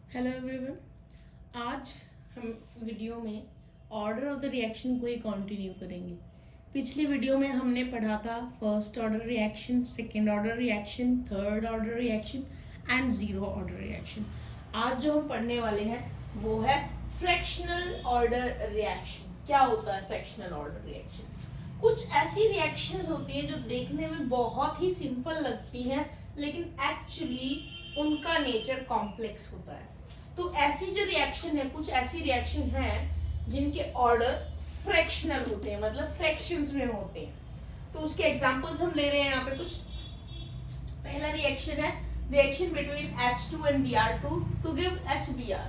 Hello everyone. आज हम video में ऑर्डर ऑफ द रिएक्शन को ही कंटिन्यू करेंगे। पिछली वीडियो में हमने पढ़ा था first order reaction, second order reaction, third order reaction and zero order reaction. आज जो हम पढ़ने वाले हैं वो है फ्रैक्शनल ऑर्डर रिएक्शन। क्या होता है फ्रैक्शनल ऑर्डर रिएक्शन? कुछ ऐसी रिएक्शंस होती हैं जो देखने में बहुत ही सिंपल लगती हैं लेकिन एक्चुअली उनका नेचर कॉम्प्लेक्स होता है। तो ऐसी जो रिएक्शन है, कुछ ऐसी रिएक्शन है जिनके ऑर्डर फ्रैक्शनल होते हैं, मतलब फ्रैक्शंस में होते हैं। तो उसके एग्जांपल्स हम ले रहे हैं यहाँ पे कुछ। पहला रिएक्शन है reaction between H2 and Br2 to give HBr।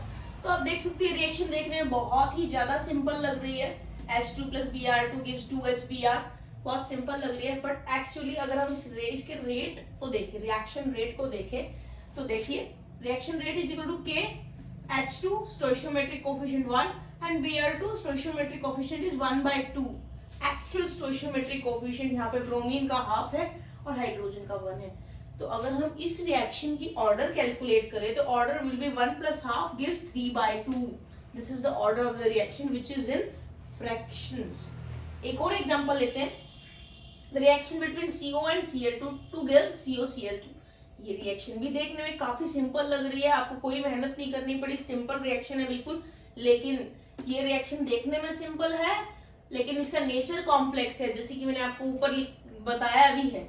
तो आप देख सकते हैं रिएक्शन देखने में बहुत ही ज्यादा सिंपल लग रही है। H2 plus Br2 gives 2HBr। बहुत सिंपल लग रही है, बट एक्चुअली अगर हम इसके रेट को देखें, रिएक्शन रेट को देखें, तो देखिए reaction rate is equal to K H2 stoichiometric coefficient 1 and Br2 stoichiometric coefficient is 1/2। Actual stoichiometric coefficient यहाँ पे ब्रोमीन का हाफ है और हाइड्रोजन का 1 है। तो अगर हम इस रिएक्शन की ऑर्डर कैलकुलेट करें तो order will be 1 plus half gives 3/2। This is the order of the reaction which is in fractions. एक और एग्जांपल लेते हैं, the reaction between CO and Cl2 to give COCl2। ये रिएक्शन भी देखने में काफी सिंपल लग रही है, आपको कोई मेहनत नहीं करनी पड़ी, सिंपल रिएक्शन है बिल्कुल। लेकिन ये रिएक्शन देखने में सिंपल है लेकिन इसका नेचर कॉम्प्लेक्स है, जैसे कि मैंने आपको ऊपर बताया भी है।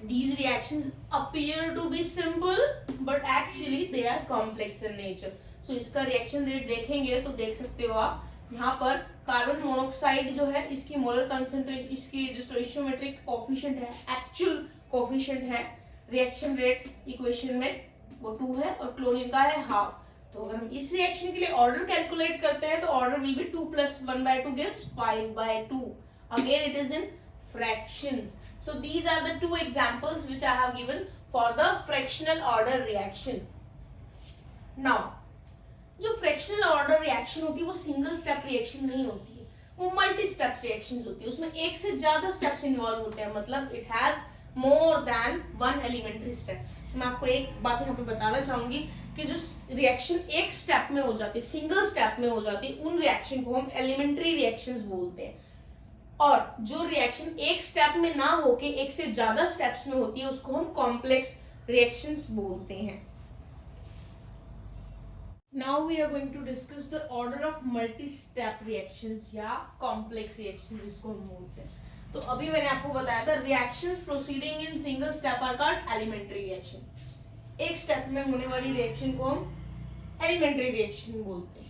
These reactions appear to be simple but actually they are complex in nature। So इसका रिएक्शन रेट देखेंगे तो देख सकते हो आप यहाँ पर कार्बन मोनोक्साइड जो है इसकी मोलर कंसंट्रेशन, इसकी जो स्टोइचियोमेट्रिक कोफिशिएंट है, एक्चुअल कोफिशिएंट है रिएक्शन रेट इक्वेशन में वो 2 है और क्लोरीन का है हाफ। तो अगर हम इस रिएक्शन के लिए ऑर्डर कैलकुलेट करते हैं तो order will B 2 plus 1/2 gives 5/2। Again it is in fractions. So these are the two examples which I have given for the fractional order reaction। Now जो फ्रैक्शनल ऑर्डर रिएक्शन होती है वो single step reaction नहीं होती है, वो multi step reaction होती है। उसमें एक से ज्यादा स्टेप्स इन्वॉल्व होते हैं, मतलब it has more than one elementary step. मैं आपको एक बात यहाँ पे बताना चाहूंगी कि जो रिएक्शन एक स्टेप में हो जाती है, सिंगल स्टेप में हो जाती है, उन रिएक्शन को हम एलिमेंट्री रिएक्शंस बोलते हैं। और जो रिएक्शन एक स्टेप में ना होके एक से ज्यादा स्टेप्स में होती है उसको हम कॉम्प्लेक्स रिएक्शंस बोलते हैं। Now we are going to discuss the order of multi-step reactions या complex reactions जिसको हम बोलते हैं। तो अभी मैंने आपको बताया था reactions proceeding in single step are called elementary reaction। एक स्टेप में होने वाली रिएक्शन को हम elementary reaction बोलते हैं।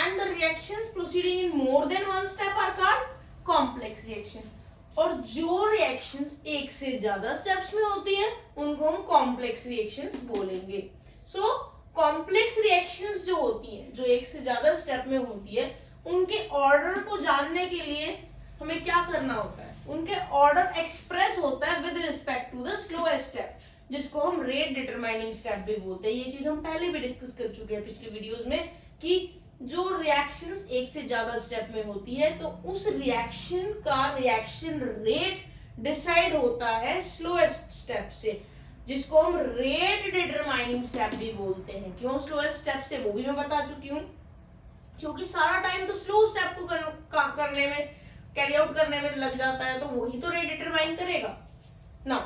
And the reactions proceeding in more than one step are called complex reaction। और जो reactions एक से ज्यादा steps में होती है उनको हम complex reactions बोलेंगे। So कॉम्प्लेक्स रिएक्शंस जो होती हैं, जो एक से ज्यादा स्टेप में होती है, उनके ऑर्डर को जानने के लिए हमें क्या करना होता है, उनके ऑर्डर एक्सप्रेस होता है with respect to the slowest step, जिसको हम रेट डिटरमाइनिंग स्टेप भी बोलते हैं। ये चीज हम पहले भी डिस्कस कर चुके हैं पिछले वीडियोस में कि जो रिएक्शंस एक से ज्यादा स्टेप में होती है तो उस रिएक्शन का रिएक्शन रेट डिसाइड होता है स्लोएस्ट स्टेप से, जिसको हम रेट डिटरमाइनिंग स्टेप भी बोलते हैं। क्यों स्लोएस्ट स्टेप से, वो भी मैं बता चुकी हूँ, क्योंकि सारा टाइम तो स्लो स्टेप को करने में, कैरी आउट करने में लग जाता है, तो वही तो रेट डिटरमाइन करेगा ना।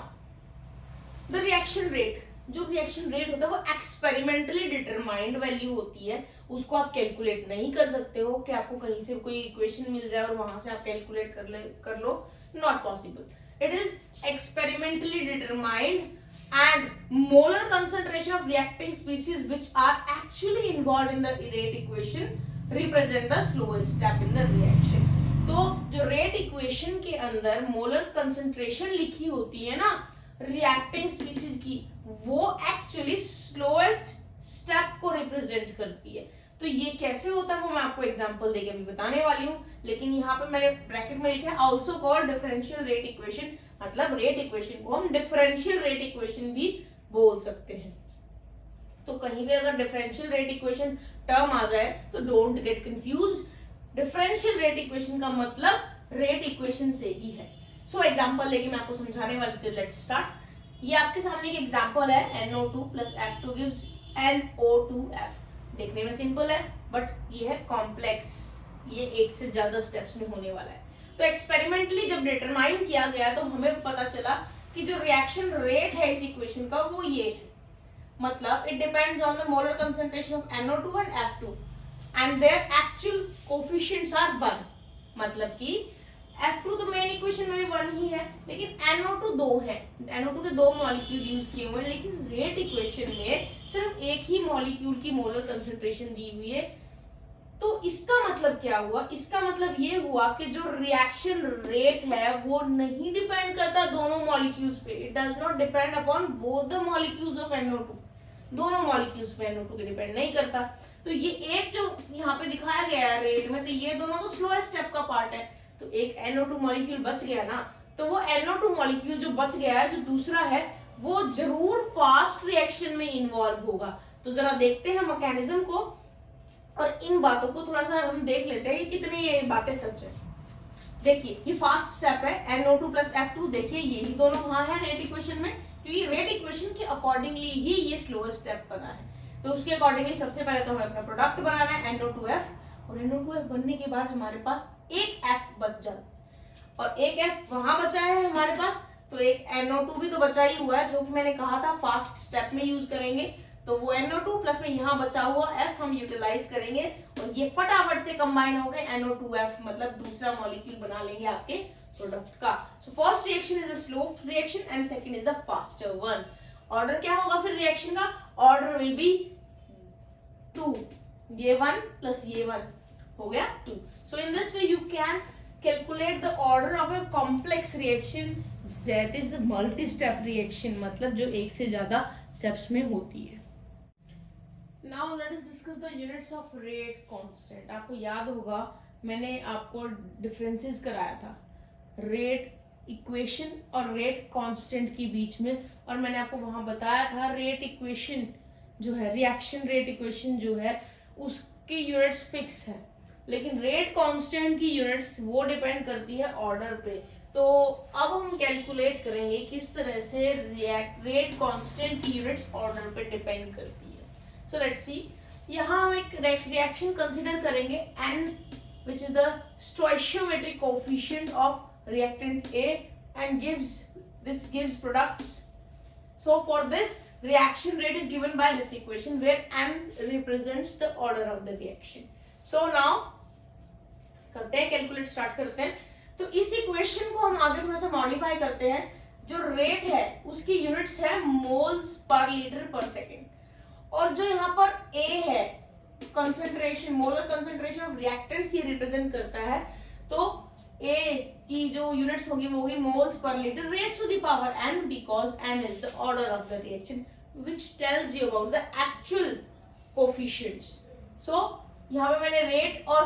द रिएक्शन रेट, जो रिएक्शन रेट होता है वो एक्सपेरिमेंटली डिटरमाइंड वैल्यू होती है, उसको आप कैलकुलेट नहीं कर सकते हो कि आपको कहीं से कोई इक्वेशन मिल जाए और वहां से आप कैलकुलेट कर लो, not possible. It is experimentally determined and molar concentration of reacting species which are actually involved in the rate equation represent the slowest step in the reaction। तो जो रेट इक्वेशन के अंदर मोलर कंसंट्रेशन लिखी होती है ना reacting species की, वो एक्चुअली स्लोएस्ट स्टेप को रिप्रेजेंट करती है। तो ये कैसे होता है वो मैं आपको एग्जांपल देके अभी बताने वाली हूँ, लेकिन यहाँ पे मैंने ब्रैकेट में लिखा है also called differential rate equation, मतलब रेट इक्वेशन को हम डिफरेंशियल रेट इक्वेशन भी बोल सकते हैं। तो कहीं पे अगर डिफरेंशियल रेट इक्वेशन टर्म आ जाए तो don't get confused. Differential rate equation का मतलब रेट इक्वेशन से ही है। सो एग्जांपल लेके मैं आपको समझाने वाली थी, लेट्स स्टार्ट। ये आपके सामने एक एग्जांपल है, NO2 plus F2 gives NO2F। देखने में सिंपल है बट ये है कॉम्प्लेक्स, ये एक से ज्यादा स्टेप्स में होने वाला है। तो एक्सपेरिमेंटली जब डिटरमाइन किया गया तो हमें पता चला कि जो रिएक्शन रेट है इस इक्वेशन का वो ये है, मतलब it depends on the molar concentration of NO2 and F2 and their actual coefficients are 1। मतलब कि F2 तो मेन इक्वेशन में 1 ही है, लेकिन NO2 2 है, NO2 के 2 मॉलिक्यूल यूज किए हुए हैं, लेकिन रेट इक्वेशन में सिर्फ एक ही मॉलिक्यूल की मोलर कंसंट्रेशन दी हुई है। तो इसका मतलब क्या हुआ? इसका मतलब ये हुआ कि जो रिएक्शन रेट है वो नहीं डिपेंड करता दोनों मॉलिक्यूल्स पे, it does not depend upon both the molecules of NO2, दोनों मॉलिक्यूल्स पे NO2 के डिपेंड नहीं करता। तो ये एक जो यहाँ पे दिखाया गया है रेट में, तो ये दोनों तो स्लोएस्ट स्टेप का पार्ट है, तो एक NO2 मॉलिक्यूल बच गया ना, तो वो NO2 मॉलिक्यूल जो बच गया है, जो दूसरा है, वो जरूर फास्ट रिएक्शन में इन्वॉल्व होगा। तो जरा देखते हैं मैकेनिज्म को और इन बातों को थोड़ा सा हम देख लेते हैं कि कितनी ये बातें सच है। देखिए ये फास्ट स्टेप है NO2 प्लस F2, देखिए यही दोनों वहां है रेट इक्वेशन में, क्योंकि रेट इक्वेशन के अकॉर्डिंगली ही ये स्लोएस्ट स्टेप बना है। तो उसके अकॉर्डिंगली सबसे पहले तो हमें अपना प्रोडक्ट बनाना है NO2F, और NO2F बनने के बाद हमारे पास एक F बच जाता, और एक F वहां बचा है हमारे पास, तो एक NO2 भी तो बचा ही हुआ है, जो कि मैंने कहा था फास्ट स्टेप में यूज करेंगे। तो वो NO2 प्लस में यहाँ बचा हुआ F हम यूटिलाइज करेंगे, और ये फटाफट से कंबाइन हो गए NO2F, मतलब दूसरा मॉलिक्यूल बना लेंगे आपके प्रोडक्ट का। So first reaction is a slow reaction and second is the faster one. Order क्या होगा फिर रिएक्शन का? ऑर्डर विल बी 2, ये 1 प्लस ये 1 हो गया 2। So in this way you can calculate the order of a complex reaction that is multi step reaction, मतलब जो एक से ज्यादा स्टेप्स में होती है। Now let us discuss the units of rate constant। आपको याद होगा मैंने आपको डिफरेंसेस कराया था रेट इक्वेशन और रेट कांस्टेंट के बीच में, और मैंने आपको वहां बताया था रेट इक्वेशन जो है, रिएक्शन रेट इक्वेशन जो है, उसकी यूनिट्स फिक्स है, लेकिन रेट कांस्टेंट की यूनिट्स वो डिपेंड करती है ऑर्डर पे। तो अब हम कैलकुलेट करेंगे किस तरह से रेट कांस्टेंट की यूनिट्स ऑर्डर पे डिपेंड करती है। So let's see, यहाँ हम एक रिएक्शन कंसिडर करेंगे N, which is the stoichiometric coefficient of reactant A, and this gives products. So for this reaction rate is given by this equation where N represents the order of the reaction. So now करते हैं calculate start करते हैं। तो इस equation को हम आगे थोड़ा सा मॉडिफाई करते हैं। जो रेट है उसकी यूनिट्स है मोल्स पर लीटर पर सेकेंड, और जो यहाँ पर A है concentration, molar concentration of reactants ये रिप्रेजेंट करता है, तो A की जो यूनिट्स होगी वो होगी मोल्स पर litre raise to the power n, because n is the order of the reaction which tells you about the actual coefficients. So यहाँ पे मैंने रेट और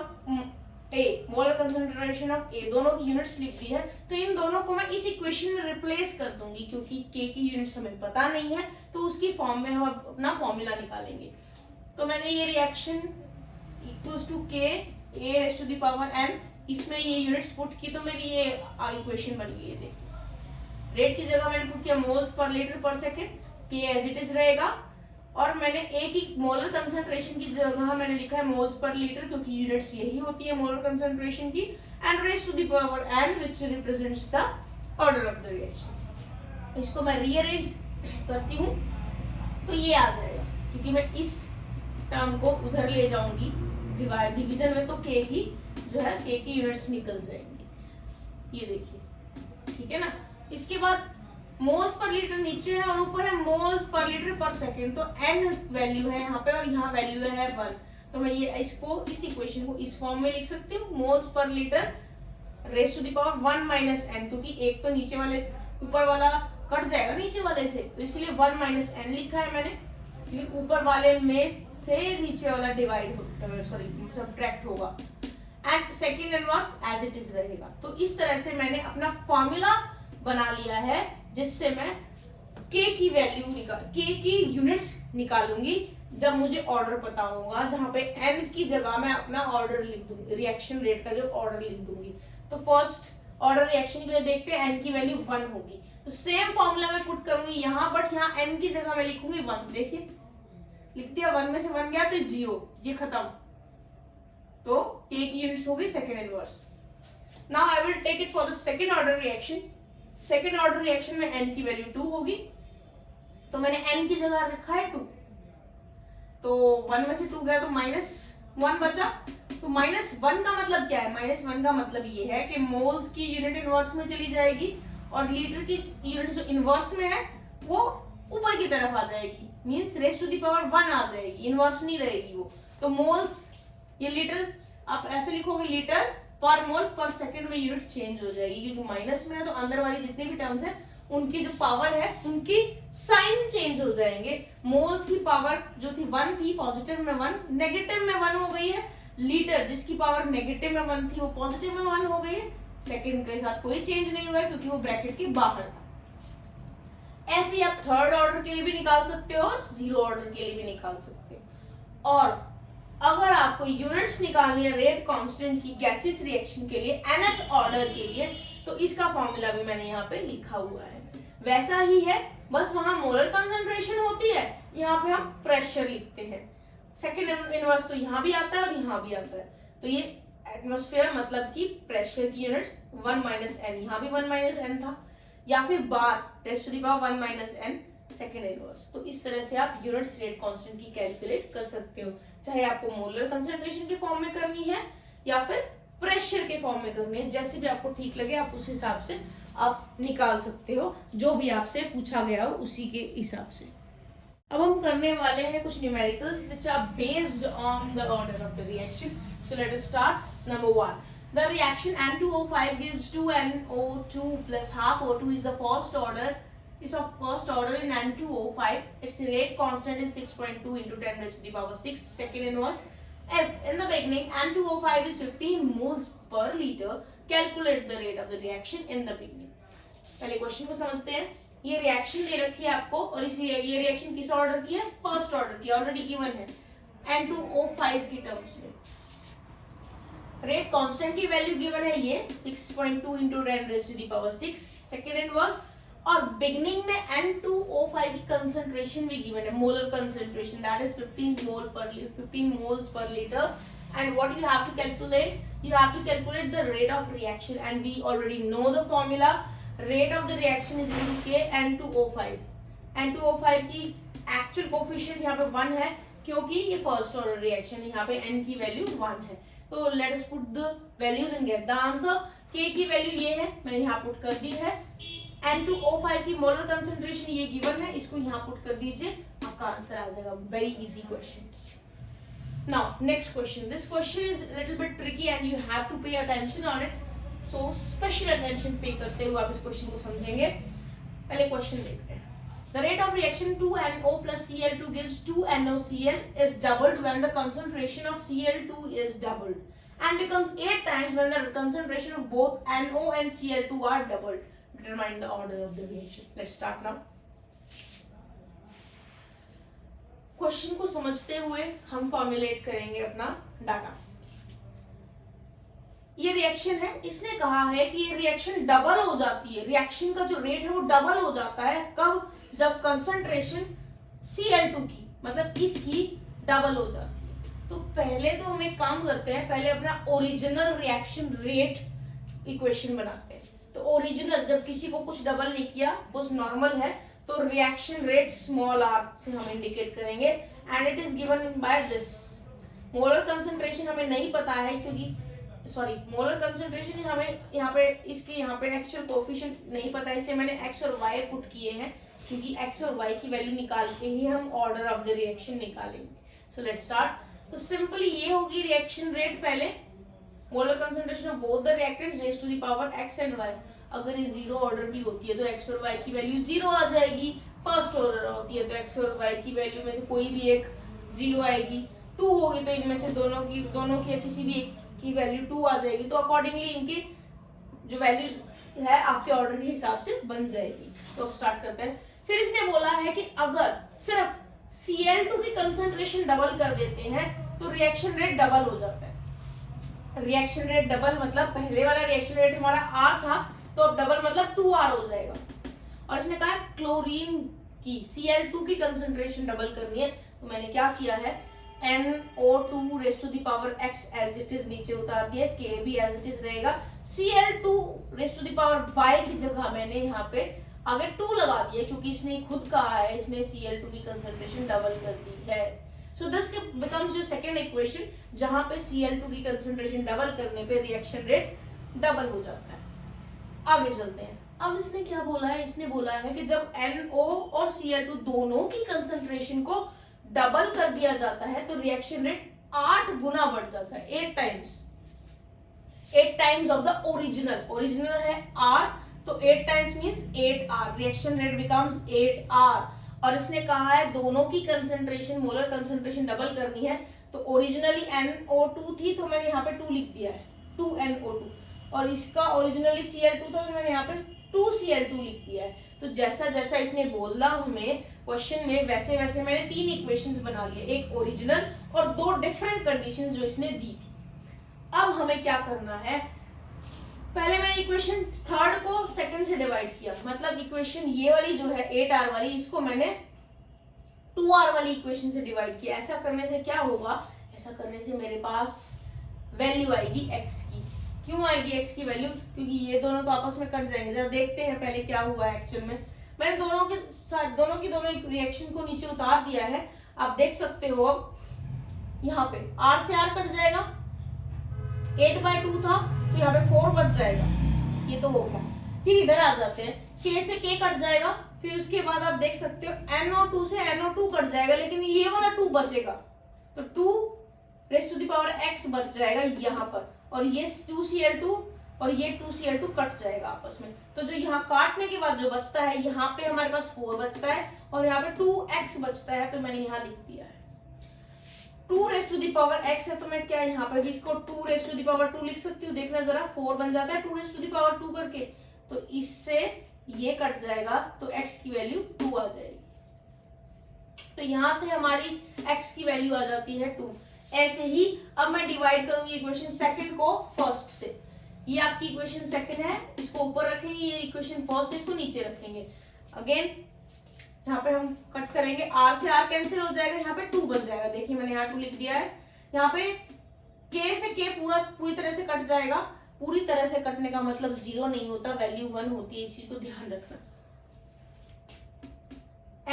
A, molar concentration of A, दोनों की यूनिट्स लिख दी है, तो इन दोनों को मैं इस इक्वेशन में रिप्लेस कर दूंगी, क्योंकि K की यूनिट्स हमें पता नहीं है, तो उसकी फॉर्म में हम अपना फॉर्मूला निकालेंगे। तो मैंने ये reaction equals to K A raise to the power n, इसमें ये यूनिट्स पुट की, तो मेरी ये इक्वेशन बन गई है। रेट की जगह मैंने पुट किया मोल्स पर लीटर पर second, K as it is रहेगा, और मैंने एक ही मोलर कंसंट्रेशन की जगह मैंने लिखा है मोल्स पर लीटर, क्योंकि यूनिट्स यही होती है मोलर कंसंट्रेशन की, and raise to the power n which represents the order of the reaction. इसको मैं रीअरेंज करती हूँ तो ये आ जाएगा, क्योंकि मैं इस टर्म को उधर ले जाऊंगी डिवीजन में, तो K की जो है K की यूनिट्स निकल जाएंगी, ये देखिए, ठीक है ना। इसके बाद मोल्स पर लीटर नीचे है और ऊपर है मोल्स पर लीटर पर सेकेंड, तो n वैल्यू है यहाँ पे और यहाँ वैल्यू है 1, तो मैं ये इसको इस इक्वेशन को इस फॉर्म में लिख सकती हूँ, मोल्स पर litre raise to the power 1 minus n, क्योंकि एक तो नीचे वाले ऊपर वाला कट जाएगा नीचे वाले से, तो इसलिए 1 माइनस n लिखा है मैंने, क्योंकि ऊपर वाले में से नीचे वाला डिवाइड सब्ट्रैक्ट होगा, and second inverse as it is रहेगा। तो इस तरह से मैंने अपना फॉर्मूला बना लिया है, जिससे मैं K की वैल्यू K की यूनिट्स निकालूंगी जब मुझे ऑर्डर पता होगा, जहां पे n की जगह मैं अपना ऑर्डर लिख दूंगी, रिएक्शन रेट का जो ऑर्डर लिख दूंगी। तो फर्स्ट ऑर्डर रिएक्शन के लिए देखते हैं n की वैल्यू 1 होगी, तो सेम फॉर्मूला मैं पुट करूंगी यहाँ, बट यहाँ n की जगह मैं लिखूंगी 1। देखिए लिख दिया, 1 में से 1 गया तो 0, ये खत्म। तो K की यूनिट्स हो गई second inverse. Now I will take it for the second order reaction. Second order reaction में n की वैल्यू 2 होगी, तो मैंने n की जगह रखा है 2, तो 1 में से 2 गया तो -1 बचा। तो -1 का मतलब क्या है? -1 का मतलब ये है कि मोल्स की यूनिट इनवर्स में चली जाएगी और लीटर की यूनिट जो इनवर्स में है वो ऊपर की तरफ आ जाएगी, means raise to the power 1 आ जाएगी, इनवर्स नहीं रहेगी वो। तो मोल्स, ये लीटर आप ऐसे लिखोगे, लीटर पर मोल पर सेकंड में यूनिट चेंज हो जाएगी, क्योंकि माइनस में है तो अंदर वाली जितने भी टर्म्स है उनकी जो पावर है उनकी साइन चेंज हो जाएंगे। मोल्स की पावर जो थी 1 थी, पॉजिटिव में 1, नेगेटिव में 1 हो गई है। लीटर जिसकी पावर नेगेटिव में 1 थी वो पॉजिटिव में 1 हो गई है। सेकंड के साथ कोई चेंज नहीं हुआ है क्योंकि वो ब्रैकेट के बाहर था। ऐसे ही आप थर्ड ऑर्डर के लिए भी निकाल सकते हो और जीरो ऑर्डर के लिए भी निकाल सकते हो। और अगर आपको यूनिट्स निकालनी है रेट कांस्टेंट की गैसियस रिएक्शन के लिए nth ऑर्डर के लिए, तो इसका फॉर्मूला भी मैंने यहाँ पे लिखा हुआ है, वैसा ही है, बस वहां मोलर कंसंट्रेशन होती है, यहाँ पे हम प्रेशर लिखते हैं। सेकेंड इनवर्स तो यहाँ भी आता है और यहाँ भी आता है, तो ये एटमॉस्फेयर मतलब कि प्रेशर की यूनिट्स 1 - n, यहाँ भी 1 - n था, या फिर bar raise to the power 1 - n second inverse. तो इस तरह से आप यूनिट्स रेट कांस्टेंट की कैलकुलेट कर सकते हो, चाहे आपको मोलर कंसंट्रेशन के फॉर्म में करनी है या फिर प्रेशर के फॉर्म में करनी है, जैसे भी आपको ठीक लगे आप उस हिसाब से आप निकाल सकते हो, जो भी आपसे पूछा गया हो उसी के हिसाब से। अब हम करने वाले हैं कुछ numericals which are based on the order of the reaction. So let us start. Number 1, the reaction N2O5 gives 2NO2 plus half O2 is the first order, is of first order in N2O5. Its rate constant is 6.2 into 10 raised to the power 6 second inverse. If in the beginning N2O5 is 15 moles per liter, calculate the rate of the reaction in the beginning. पहले question को समझते हैं। ये reaction दे रखी है आपको और ये रिएक्शन किस ऑर्डर की है? फर्स्ट ऑर्डर की, ऑलरेडी गिवन है N2O5 की टर्म्स में। रेट कांस्टेंट की वैल्यू गिवन है ये 6.2 into 10 raised to the power 6 second inverse, और बिगनिंग में N2O5 की कंसंट्रेशन भी गिवन है, molar concentration, that is 15 moles per liter. And what you have to calculate? You have to calculate the rate of reaction, and we already know the formula. Rate of the reaction is equal to K N2O5. N2O5 की actual coefficient यहाँ पे 1 है क्योंकि ये first order reaction है, यहाँ पे N की वैल्यू 1 है। तो let us put the values and get the answer. K की वैल्यू ये है, मैंने यहाँ पुट कर दी है। N2O5 की मोलर कंसंट्रेशन ये गिवन है, इसको यहाँ पुट कर दीजिए, आपका आंसर आ जाएगा। Very easy question. Now next question. This question is a little bit tricky and you have to pay attention on it. So special attention pay करते हुए आप इस क्वेश्चन को समझेंगे। पहले क्वेश्चन देखते हैं। The rate of reaction 2NO plus Cl2 gives 2NOCl is doubled when the concentration of Cl2 is doubled and becomes 8 times when the concentration of both NO and Cl2 are doubled. Determine the order of the reaction. Let's start now. Question को समझते हुए हम formulate करेंगे अपना data. ये reaction है, इसने कहा है कि ये रिएक्शन डबल हो जाती है, रिएक्शन का जो रेट है वो डबल हो जाता है। कब? जब कंसंट्रेशन Cl2 की, मतलब इसकी डबल हो जाती है। तो पहले तो हम एक काम करते हैं, पहले अपना ओरिजिनल रिएक्शन रेट इक्वेशन बनाते हैं। तो ओरिजिनल, जब किसी को कुछ डबल नहीं किया, वो नॉर्मल है, तो रिएक्शन रेट स्मॉल r से हम इंडिकेट करेंगे and it is given by this. Molar concentration हमें नहीं पता है क्योंकि मोलर कंसंट्रेशन हमें यहाँ पे इसके यहाँ पे एक्चुअल कोफिशिएंट नहीं पता है, इसलिए मैंने x और y पुट किए हैं क्योंकि x और y की वैल्यू निकाल के ही हम ऑर्डर ऑफ द रिएक्शन निकालेंगे। So let's start. तो सिंपली ये होगी रिएक्शन रेट, पहले molar concentration of both the reactants raise to the power x and y। अगर ये जीरो ऑर्डर भी होती है तो x और y की वैल्यू जीरो आ जाएगी। फर्स्ट ऑर्डर होती है तो x और y की वैल्यू में से कोई भी एक जीरो आएगी। 2 होगी तो इनमें से दोनों की किसी भी एक की वैल्यू 2 आ जाएगी। तो अकॉर्डिंगली इनकी जो वैल्यूज है आपके ऑर्डर के हिसाब से बन जाएगी। तो स्टार्ट करते हैं। फिर इसने बोला है कि अगर सिर्फ Cl2 की कंसंट्रेशन डबल कर देते हैं तो रिएक्शन रेट डबल हो जाता है। रिएक्शन रेट डबल मतलब पहले वाला रिएक्शन रेट हमारा R था, तो अब डबल मतलब 2R हो जाएगा। और इसने कहा क्लोरीन की Cl2 की कंसंट्रेशन डबल करनी है, तो मैंने क्या किया है, NO2 raise to the power x as it is नीचे उतार दिया, K भी एज इट इज रहेगा, Cl2 raise to the power y की जगह मैंने यहाँ पे आगे 2 लगा दिया, क्योंकि इसने खुद कहा है, इसने Cl2 की कंसंट्रेशन डबल कर दी है। So this becomes your second equation, जहां पे Cl2 की कंसंट्रेशन डबल करने पे रिएक्शन रेट डबल हो जाता है। आगे चलते हैं। अब इसने क्या बोला है, इसने बोला है कि जब NO और Cl2 दोनों की कंसंट्रेशन को डबल कर दिया जाता है तो रिएक्शन रेट 8 गुना बढ़ जाता है, 8 टाइम्स ऑफ द ओरिजिनल है R, तो 8 times means 8R, reaction rate becomes 8R। और इसने कहा है दोनों की कंसंट्रेशन, मोलर कंसंट्रेशन डबल करनी है, तो ओरिजिनली NO2 थी तो मैंने यहाँ पे 2 लिख दिया है, 2NO2, और इसका ओरिजिनली Cl2 था तो मैंने यहाँ पे 2Cl2 लिख दिया है। तो जैसा जैसा इसने बोला हमें क्वेश्चन में, वैसे वैसे मैंने 3 इक्वेशंस बना लिए, एक ओरिजिनल और 2 डिफरेंट कंडीशंस जो इसने दी थी। अब हमें क्या करना है, पहले मैंने इक्वेशन थर्ड को सेकंड से डिवाइड किया, मतलब इक्वेशन ये वाली जो है 8R वाली, इसको मैंने 2R वाली इक्वेशन से डिवाइड किया। ऐसा करने से क्या होगा, ऐसा करने से मेरे पास वैल्यू आएगी x की। क्यों आएगी x की वैल्यू, क्योंकि ये दोनों तो आपस में कट जाएंगे। जरा देखते हैं पहले क्या हुआ है एक्चुअल में। मैंने दोनों की रिएक्शन को नीचे उतार दिया है, आप देख सकते हो। यहाँ पे R से R कट जाएगा, 8/2 था तो यहाँ पे 4 बच जाएगा, ये तो हो गया। फिर इधर आ जाते हैं, K से K कट जाएगा, फिर उसके बाद आप देख सकते हो NO2 से NO2 कट जाएगा, लेकिन ये वाला 2 बचेगा, तो 2 raise to the power x बच जाएगा यहाँ पर, और ये 2Cl2 और ये 2Cl2 कट जाएगा आपस में। तो जो यहाँ काटने के बाद जो बचता है, यहाँ पे हमारे पास 4 बचता है और यहाँ पे 2x बचता है, तो मैंने यहाँ लिख दिया है 2 raise to the power x है, तो मैं क्या यहाँ पर भी इसको 2 रेज़ टू द पावर 2 लिख सकती हूँ। देखना जरा, 4 बन जाता है 2 रेज़ टू द पावर 2 करके, तो इससे ये कट जाएगा तो x की वैल्यू 2 आ जाएगी। तो यहाँ से हमारी x की वैल्यू आ जाती है 2। ऐसे ही अब मैं डिवाइड करूंगी इक्वेशन सेकंड को फर्स्ट से। ये आपकी इक्वेशन सेकंड है, इसको ऊपर रखेंगे, ये इक्वेशन फर्स्ट है, इसको नीचे रखेंगे। अगेन यहाँ पे हम कट करेंगे, r से r कैंसिल हो जाएगा, यहाँ पे 2 बन जाएगा। देखिए मैंने यहाँ 2 लिख दिया है। यहाँ पे k से k पूरी तरह से कट जाएगा। पूरी तरह से कटने का मतलब 0 नहीं होता, वैल्यू 1 होती है, इस चीज को ध्यान रखना।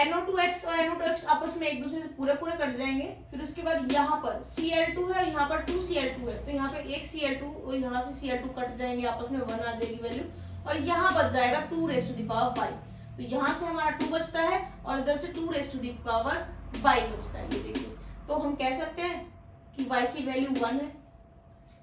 NO2x और NO2x आपस में एक दूसरे से पूरे कट जाएंगे। फिर उसके बाद यहाँ पर Cl2 है, यहाँ पर 2Cl2 है, तो यहाँ पे एक Cl2 और यहाँ से Cl2 कट जाएंगे, आपस में 1 आ जाएगी वैल्यू, और यहाँ बच जाएगा 2 रेज़ टू द पावर 5। तो यहाँ से हमारा 2 बचता है और इधर से 2 रेज़ टू द पावर 5 बचता है। ये देखिए, तो हम कह सकते हैं कि y की वैल्यू 1 है,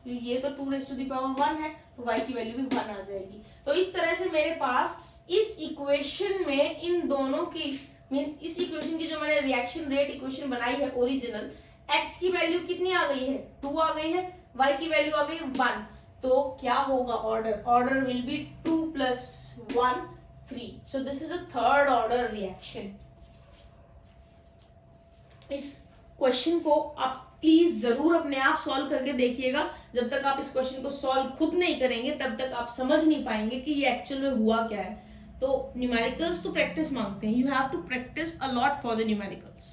तो ये तो 2 रेज़ टू द पावर 1 है, तो y की वैल्यू भी 1 आ जाएगी। तो इस तरह से मेरे पास इस इक्वेशन में इन दोनों की मींस इस इक्वेशन की जो मैंने रिएक्शन रेट इक्वेशन बनाई है ओरिजिनल, x की वैल्यू कितनी आ गई है, 2 आ गई है, y की वैल्यू आ गई 1। तो क्या होगा order will B 2 + 1 3। So this is a third order reaction. इस क्वेश्चन को आप प्लीज जरूर अपने आप सॉल्व करके देखिएगा। जब तक आप इस क्वेश्चन को सॉल्व खुद नहीं करेंगे तब तक आप समझ नहीं पाएंगे कि ये एक्चुअल में हुआ क्या है। तो न्यूमेरिकल्स तो प्रैक्टिस मांगते हैं, you have to practise a lot for the numericals.